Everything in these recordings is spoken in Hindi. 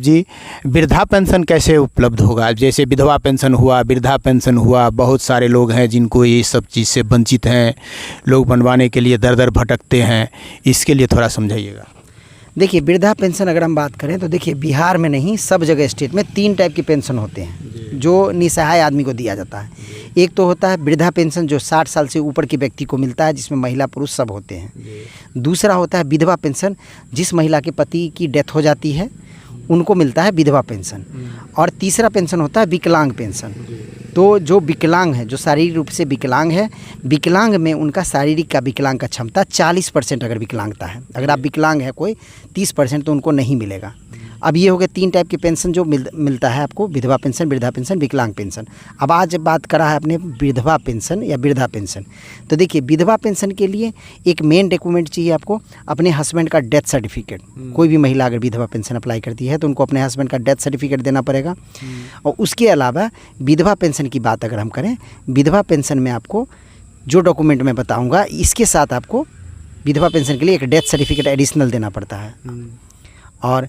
जी, वृद्धा पेंशन कैसे उपलब्ध होगा? जैसे विधवा पेंशन हुआ, वृद्धा पेंशन हुआ, बहुत सारे लोग हैं जिनको ये सब चीज़ से वंचित हैं, लोग बनवाने के लिए दर दर भटकते हैं, इसके लिए थोड़ा समझाइएगा। देखिए, वृद्धा पेंशन अगर हम बात करें तो देखिए, बिहार में नहीं, सब जगह स्टेट में 3 टाइप के पेंशन होते हैं जो निसहाय आदमी को दिया जाता है। एक तो होता है वृद्धा पेंशन जो 60 साल से ऊपर के व्यक्ति को मिलता है, जिसमें महिला पुरुष सब होते हैं। दूसरा होता है विधवा पेंशन, जिस महिला के पति की डेथ हो जाती है उनको मिलता है विधवा पेंशन। और तीसरा पेंशन होता है विकलांग पेंशन। तो जो विकलांग है, जो शारीरिक रूप से विकलांग है, विकलांग में उनका शारीरिक का विकलांग का क्षमता 40% अगर विकलांगता है, अगर आप विकलांग है कोई 30% तो उनको नहीं मिलेगा। अब ये हो गए 3 टाइप के पेंशन जो मिलता है आपको, विधवा पेंशन, वृद्धा पेंशन, विकलांग पेंशन। अब आज बात करा है अपने विधवा पेंशन या वृद्धा पेंशन। तो देखिए, विधवा पेंशन के लिए एक मेन डॉक्यूमेंट चाहिए आपको, अपने हस्बैंड का डेथ सर्टिफिकेट। कोई भी महिला अगर विधवा पेंशन अप्लाई करती है तो उनको अपने हस्बैंड का डेथ सर्टिफिकेट देना पड़ेगा। और उसके अलावा विधवा पेंशन की बात अगर हम करें, विधवा पेंशन में आपको जो डॉक्यूमेंट मैं बताऊँगा, इसके साथ आपको विधवा पेंशन के लिए एक डेथ सर्टिफिकेट एडिशनल देना पड़ता है। और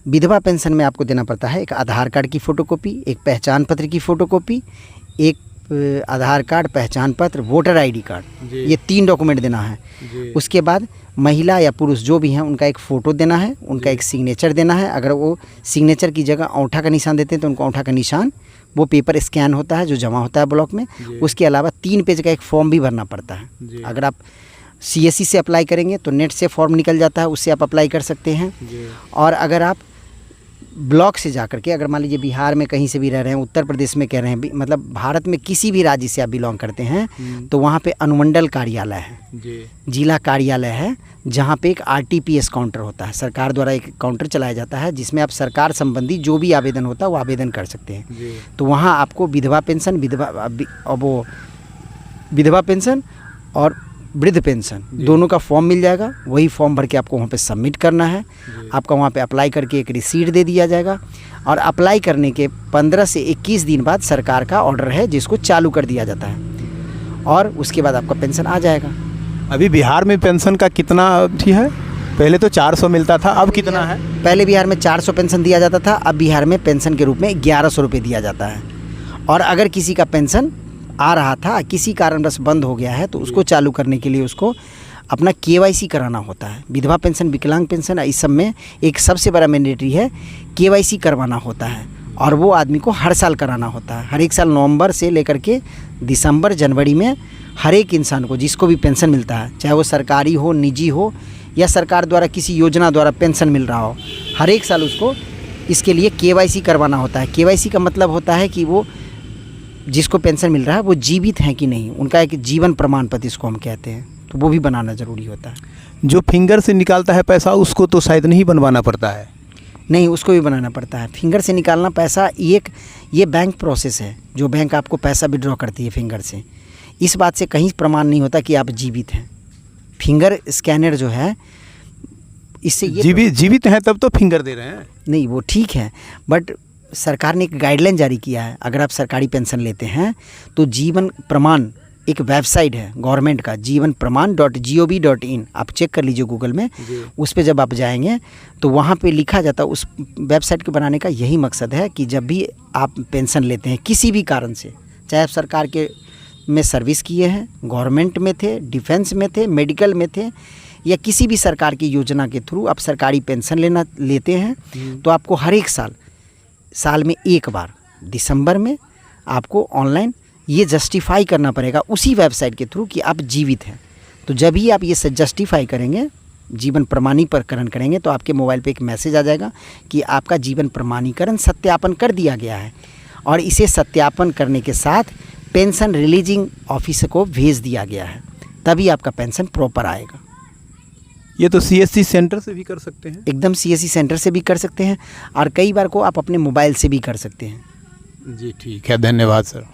विधवा पेंशन में आपको देना पड़ता है एक आधार कार्ड की फ़ोटोकॉपी, एक पहचान पत्र की फ़ोटोकॉपी, एक आधार कार्ड, पहचान पत्र, वोटर आईडी कार्ड, ये 3 डॉक्यूमेंट देना है। उसके बाद महिला या पुरुष जो भी हैं उनका एक फ़ोटो देना है, उनका एक सिग्नेचर देना है। अगर वो सिग्नेचर की जगह अंगूठा का निशान देते हैं तो उनको अंगूठा का निशान, वो पेपर स्कैन होता है जो जमा होता है ब्लॉक में। उसके अलावा 3 पेज का एक फॉर्म भी भरना पड़ता है। अगर आप CSC से अप्लाई करेंगे तो नेट से फॉर्म निकल जाता है, उससे आप अप्लाई कर सकते हैं। और अगर आप ब्लॉक से जा करके, अगर मान लीजिए बिहार में कहीं से भी रह रहे हैं, उत्तर प्रदेश में कह रहे हैं, मतलब भारत में किसी भी राज्य से आप बिलोंग करते हैं, तो वहाँ पे अनुमंडल कार्यालय है, जिला कार्यालय है, जहाँ पे एक RTPS काउंटर होता है। सरकार द्वारा एक काउंटर चलाया जाता है जिसमें आप सरकार संबंधी जो भी आवेदन होता है वो आवेदन कर सकते हैं। तो वहाँ आपको विधवा पेंशन, विधवा पेंशन और वृद्ध पेंशन दोनों का फॉर्म मिल जाएगा। वही फॉर्म भर के आपको वहाँ पे सबमिट करना है। आपका वहाँ पे अप्लाई करके एक रिसीट दे दिया जाएगा। और अप्लाई करने के 15 से 21 दिन बाद सरकार का ऑर्डर है जिसको चालू कर दिया जाता है, और उसके बाद आपका पेंशन आ जाएगा। अभी बिहार में पेंशन का कितना है? पहले तो 400 मिलता था, अब कितना है? पहले बिहार में 400 पेंशन दिया जाता था, अब बिहार में पेंशन के रूप में 1100 रुपये दिया जाता है। और अगर किसी का पेंशन आ रहा था, किसी कारणवश बंद हो गया है, तो उसको चालू करने के लिए उसको अपना KYC कराना होता है। विधवा पेंशन, विकलांग पेंशन, इस सब में एक सबसे बड़ा मैंडेटरी है, KYC करवाना होता है। और वो आदमी को हर साल कराना होता है। हर एक साल नवंबर से लेकर के दिसंबर, जनवरी में हर एक इंसान को जिसको भी पेंशन मिलता है, चाहे वो सरकारी हो, निजी हो, या सरकार द्वारा किसी योजना द्वारा पेंशन मिल रहा हो, हर एक साल उसको इसके लिए KYC करवाना होता है। KYC का मतलब होता है कि वो जिसको पेंशन मिल रहा है वो जीवित हैं कि नहीं, उनका एक जीवन प्रमाण पत्र इसको हम कहते हैं, तो वो भी बनाना ज़रूरी होता है। जो फिंगर से निकालता है पैसा उसको तो शायद नहीं बनवाना पड़ता है? नहीं, उसको भी बनाना पड़ता है। फिंगर से निकालना पैसा ये बैंक प्रोसेस है, जो बैंक आपको पैसा विड्रॉ करती है फिंगर से। इस बात से कहीं प्रमाण नहीं होता कि आप जीवित हैं। फिंगर स्कैनर जो है, इससे जीवित हैं तब तो फिंगर दे रहे हैं। नहीं, वो ठीक है, बट सरकार ने एक गाइडलाइन जारी किया है। अगर आप सरकारी पेंशन लेते हैं तो जीवन प्रमाण एक वेबसाइट है गवर्नमेंट का, जीवन प्रमाण .gov.in, आप चेक कर लीजिए गूगल में। उस पे जब आप जाएंगे तो वहाँ पे लिखा जाता है, उस वेबसाइट को बनाने का यही मकसद है कि जब भी आप पेंशन लेते हैं किसी भी कारण से, चाहे आप सरकार के में सर्विस किए हैं, गवर्नमेंट में थे, डिफेंस में थे, मेडिकल में थे, या किसी भी सरकार की योजना के थ्रू आप सरकारी पेंशन लेते हैं, तो आपको हर एक साल में एक बार दिसंबर में आपको ऑनलाइन ये जस्टिफाई करना पड़ेगा उसी वेबसाइट के थ्रू कि आप जीवित हैं। तो जब ही आप ये जस्टिफाई करेंगे, जीवन प्रमाणीकरण करेंगे, तो आपके मोबाइल पे एक मैसेज आ जाएगा कि आपका जीवन प्रमाणीकरण सत्यापन कर दिया गया है, और इसे सत्यापन करने के साथ पेंशन रिलीजिंग ऑफिस को भेज दिया गया है, तभी आपका पेंशन प्रॉपर आएगा। ये तो CSC सेंटर से भी कर सकते हैं? एकदम CSC सेंटर से भी कर सकते हैं, और कई बार को आप अपने मोबाइल से भी कर सकते हैं। जी ठीक है, धन्यवाद सर।